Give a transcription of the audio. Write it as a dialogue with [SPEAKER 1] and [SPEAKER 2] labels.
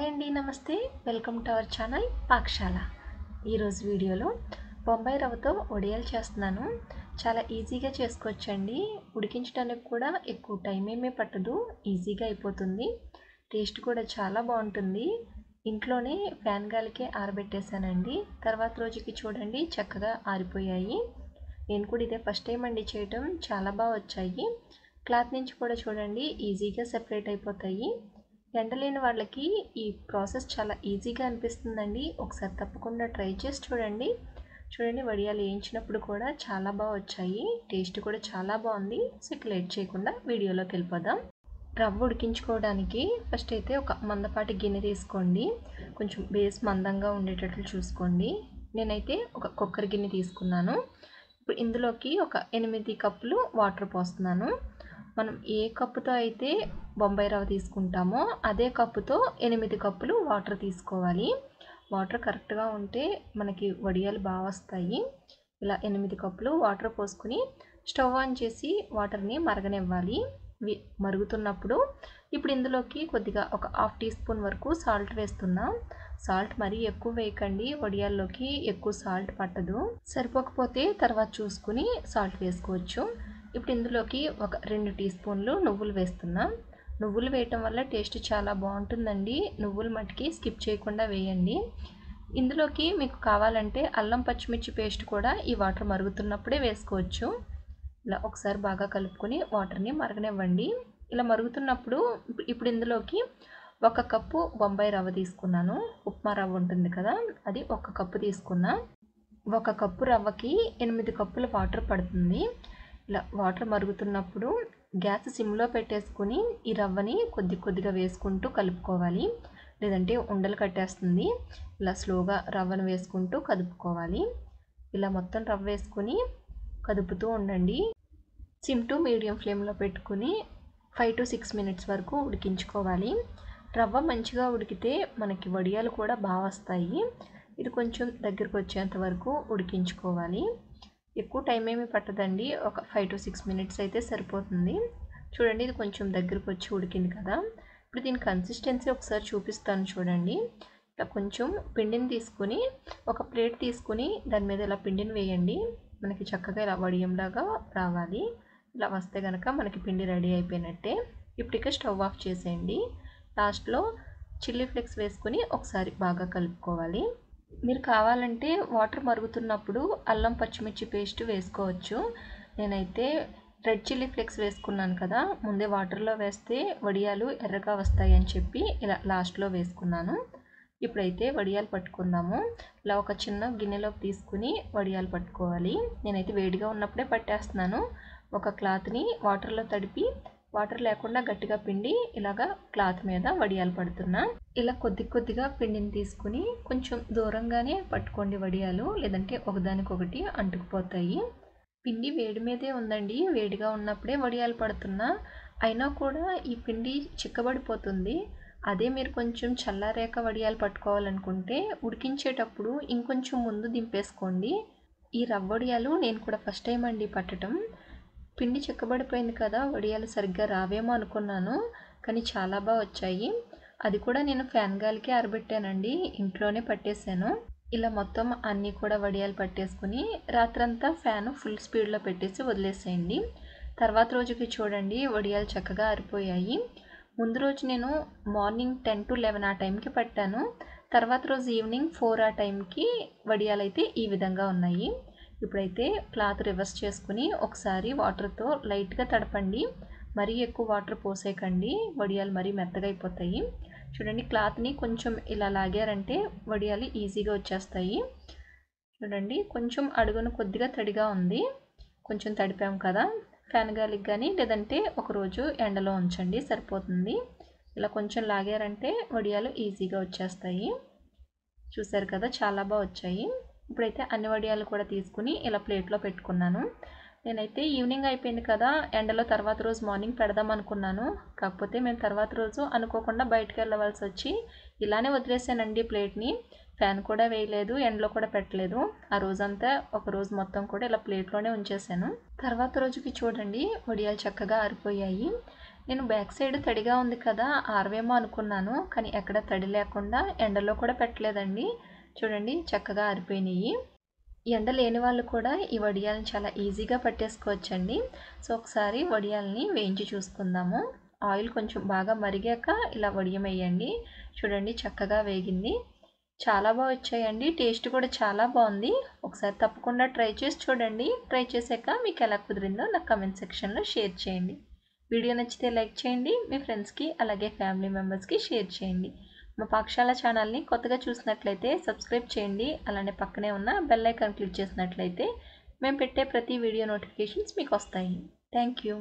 [SPEAKER 1] Hi అండి, నమస్తే. Welcome to our channel పాకశాల. ఈరోజు వీడియోలో బొంబాయి రవ్వతో వడియాలు చేస్తున్నాను. చాలా ఈజీగా చేసుకోవచ్చండి. ఉడికించడానికి కూడా ఎక్కువ టైం ఏమీ పట్టదు, ఈజీగా అయిపోతుంది. టేస్ట్ కూడా చాలా బాగుంటుంది. ఇంట్లోనే ఫ్యాన్ గాలికే ఆరబెట్టేశానండి. తర్వాత రోజుకి చూడండి చక్కగా ఆరిపోయాయి. నేను కూడా ఇదే ఫస్ట్ టైం అండి చేయటం, చాలా బాగా వచ్చాయి. క్లాత్ నుంచి కూడా చూడండి ఈజీగా సెపరేట్ అయిపోతాయి. ఎండలేని వాళ్ళకి ఈ ప్రాసెస్ చాలా ఈజీగా అనిపిస్తుందండి. ఒకసారి తప్పకుండా ట్రై చేసి చూడండి. వడియాలు వేయించినప్పుడు కూడా చాలా బాగా వచ్చాయి. టేస్ట్ కూడా చాలా బాగుంది. సో లేట్ చేయకుండా వీడియోలోకి వెళ్ళిపోదాం. రవ్వ ఉడికించుకోవడానికి ఫస్ట్ అయితే ఒక మందపాటి గిన్నె తీసుకోండి. కొంచెం బేస్ మందంగా ఉండేటట్లు చూసుకోండి. నేనైతే ఒక కుక్కర్ గిన్నె తీసుకున్నాను. ఇప్పుడు ఇందులోకి ఒక 8 కప్పులు వాటర్ పోస్తున్నాను. మనం ఏ కప్పుతో అయితే బొంబాయి రవ్వ తీసుకుంటామో అదే కప్పుతో 8 కప్పులు వాటర్ తీసుకోవాలి. వాటర్ కరెక్ట్గా ఉంటే మనకి వడియాలు బాగా వస్తాయి. ఇలా 8 కప్పులు వాటర్ పోసుకుని స్టవ్ ఆన్ చేసి వాటర్ని మరగనివ్వాలి. మరుగుతున్నప్పుడు ఇప్పుడు ఇందులోకి కొద్దిగా ఒక హాఫ్ టీ స్పూన్ వరకు సాల్ట్ వేస్తున్నా. సాల్ట్ మరీ ఎక్కువ వేయకండి, వడియాల్లోకి ఎక్కువ సాల్ట్ పట్టదు. సరిపోకపోతే తర్వాత చూసుకుని సాల్ట్ వేసుకోవచ్చు. ఇప్పుడు ఇందులోకి ఒక 2 టీ స్పూన్లు నువ్వులు వేస్తున్నా. నువ్వులు వేయటం వల్ల టేస్ట్ చాలా బాగుంటుందండి. నువ్వులు మట్టుకి స్కిప్ చేయకుండా వేయండి. ఇందులోకి మీకు కావాలంటే అల్లం పచ్చిమిర్చి పేస్ట్ కూడా ఈ వాటర్ మరుగుతున్నప్పుడే వేసుకోవచ్చు. ఇలా ఒకసారి బాగా కలుపుకొని వాటర్ని మరగనివ్వండి. ఇలా మరుగుతున్నప్పుడు ఇప్పుడు ఇందులోకి 1 కప్పు బొంబాయి రవ్వ తీసుకున్నాను. ఉప్మా రవ్వ ఉంటుంది కదా, అది 1 కప్పు తీసుకున్నా. 1 కప్పు రవ్వకి 8 కప్పుల వాటర్ పడుతుంది. ఇలా వాటర్ మరుగుతున్నప్పుడు గ్యాస్ సిమ్లో పెట్టేసుకుని ఈ రవ్వని కొద్దిగా వేసుకుంటూ కలుపుకోవాలి, లేదంటే ఉండలు కట్టేస్తుంది. ఇలా స్లోగా రవ్వను వేసుకుంటూ కదుపుకోవాలి. ఇలా మొత్తం రవ్వ వేసుకుని కదుపుతూ ఉండండి. సిమ్ టు మీడియం ఫ్లేమ్లో పెట్టుకుని 5 to 6 మినిట్స్ వరకు ఉడికించుకోవాలి. రవ్వ మంచిగా ఉడికితే మనకి వడియాలు కూడా బాగా వస్తాయి. ఇది కొంచెం దగ్గరకు వచ్చేంత వరకు ఉడికించుకోవాలి. ఎక్కువ టైం ఏమీ పట్టదండి, ఒక 5 to 6 మినిట్స్ అయితే సరిపోతుంది. చూడండి ఇది కొంచెం దగ్గరకు వచ్చి ఉడికింది కదా. ఇప్పుడు దీని కన్సిస్టెన్సీ ఒకసారి చూపిస్తాను చూడండి. ఇలా కొంచెం పిండిని తీసుకుని ఒక ప్లేట్ తీసుకుని దాని మీద ఇలా పిండిని వేయండి. మనకి చక్కగా ఇలా వడియంలాగా రావాలి. ఇలా వస్తే కనుక మనకి పిండి రెడీ అయిపోయినట్టే. ఇప్పుడు ఇక స్టవ్ ఆఫ్ చేసేయండి. లాస్ట్లో చిల్లీ ఫ్లేక్స్ వేసుకుని ఒకసారి బాగా కలుపుకోవాలి. మీరు కావాలంటే వాటర్ మరుగుతున్నప్పుడు అల్లం పచ్చిమిర్చి పేస్ట్ వేసుకోవచ్చు. నేనైతే రెడ్ చిల్లీ ఫ్లేక్స్ వేసుకున్నాను కదా, ముందే వాటర్లో వేస్తే వడియాలు ఎర్రగా వస్తాయి అని చెప్పి ఇలా లాస్ట్లో వేసుకున్నాను. ఇప్పుడైతే వడియాలు పట్టుకుందాము. ఇలా ఒక చిన్న గిన్నెలోకి తీసుకుని వడియాలు పట్టుకోవాలి. నేనైతే వేడిగా ఉన్నప్పుడే పట్టేస్తున్నాను. ఒక క్లాత్ని వాటర్లో తడిపి వాటర్ లేకుండా గట్టిగా పిండి ఇలాగా క్లాత్ మీద వడియాలు పడుతున్నా. ఇలా కొద్దిగా పిండిని తీసుకుని కొంచెం దూరంగానే పట్టుకోండి వడియాలు, లేదంటే ఒకదానికొకటి అంటుకుపోతాయి. పిండి వేడి మీదే ఉందండి, వేడిగా ఉన్నప్పుడే వడియాలు పడుతున్నా. అయినా కూడా ఈ పిండి చిక్కబడిపోతుంది. అదే మీరు కొంచెం చల్లారాక వడియాలు పట్టుకోవాలనుకుంటే ఉడికించేటప్పుడు ఇంకొంచెం ముందు దింపేసుకోండి. ఈ రవ్వ వడియాలు నేను కూడా ఫస్ట్ టైం అండి పట్టడం. పిండి చిక్కబడిపోయింది కదా, వడియాలు సరిగ్గా రావేమో అనుకున్నాను, కానీ చాలా బాగా వచ్చాయి. అది కూడా నేను ఫ్యాన్ గాలికి ఆరబెట్టానండి, ఇంట్లోనే పట్టేశాను. ఇలా మొత్తం అన్నీ కూడా వడియాలు పట్టేసుకుని రాత్రంతా ఫ్యాన్ ఫుల్ స్పీడ్లో పెట్టేసి వదిలేసేయండి. తర్వాత రోజుకి చూడండి వడియాలు చక్కగా ఆరిపోయాయి. ముందు రోజు నేను మార్నింగ్ 10 to 11 ఆ టైంకి పట్టాను. తర్వాత రోజు ఈవినింగ్ 4 ఆ టైంకి వడియాలు అయితే ఈ విధంగా ఉన్నాయి. ఇప్పుడైతే క్లాత్ రివర్స్ చేసుకుని ఒకసారి వాటర్తో లైట్గా తడపండి. మరీ ఎక్కువ వాటర్ పోసేయకండి, వడియాలు మరీ మెత్తగా అయిపోతాయి. చూడండి క్లాత్ని కొంచెం ఇలా లాగారంటే వడియాలు ఈజీగా వచ్చేస్తాయి. చూడండి కొంచెం అడుగున కొద్దిగా తడిగా ఉంది, కొంచెం తడిపాం కదా. ఫ్యాన్ గాలికి కానీ లేదంటే ఒకరోజు ఎండలో ఉంచండి సరిపోతుంది. ఇలా కొంచెం లాగారంటే వడియాలు ఈజీగా వచ్చేస్తాయి. చూసారు కదా, చాలా బాగా వచ్చాయి. ఇప్పుడైతే అన్ని వడియాలు కూడా తీసుకుని ఇలా ప్లేట్లో పెట్టుకున్నాను. నేనైతే ఈవినింగ్ అయిపోయింది కదా, ఎండలో తర్వాత రోజు మార్నింగ్ పెడదాం అనుకున్నాను. కాకపోతే మేము తర్వాత రోజు అనుకోకుండా బయటకు వెళ్ళవలసి వచ్చి ఇలానే వదిలేసానండి ప్లేట్ని. ఫ్యాన్ కూడా వేయలేదు, ఎండలో కూడా పెట్టలేదు. ఆ రోజంతా ఒక రోజు మొత్తం కూడా ఇలా ప్లేట్లోనే ఉంచేసాను. తర్వాత రోజుకి చూడండి వడియాలు చక్కగా ఆరిపోయాయి. నేను బ్యాక్ సైడ్ తడిగా ఉంది కదా ఆరవేమో అనుకున్నాను, కానీ ఎక్కడ తడి లేకుండా ఎండలో కూడా పెట్టలేదండి. చూడండి చక్కగా ఆరిపోయినాయి. ఎండ లేని వాళ్ళు కూడా ఈ వడియాలను చాలా ఈజీగా పట్టేసుకోవచ్చండి. సో ఒకసారి వడియాల్ని వేయించి చూసుకుందాము. ఆయిల్ కొంచెం బాగా మరిగాక ఇలా వడియం వేయండి. చూడండి చక్కగా వేగింది. చాలా బాగా వచ్చాయండి. టేస్ట్ కూడా చాలా బాగుంది. ఒకసారి తప్పకుండా ట్రై చేసి చూడండి. ట్రై చేశాక మీకు ఎలా కుదిరిందో నాకు కామెంట్ సెక్షన్లో షేర్ చేయండి. వీడియో నచ్చితే లైక్ చేయండి. మీ ఫ్రెండ్స్కి అలాగే ఫ్యామిలీ మెంబర్స్కి షేర్ చేయండి. మా పాఠశాల ఛానల్ని కొత్తగా చూసినట్లయితే సబ్స్క్రైబ్ చేయండి. అలానే పక్కనే ఉన్న బెల్ ఐకాన్ క్లిక్ చేసినట్లయితే మేము పెట్టే ప్రతి వీడియో నోటిఫికేషన్స్ మీకు వస్తాయి. Thank you.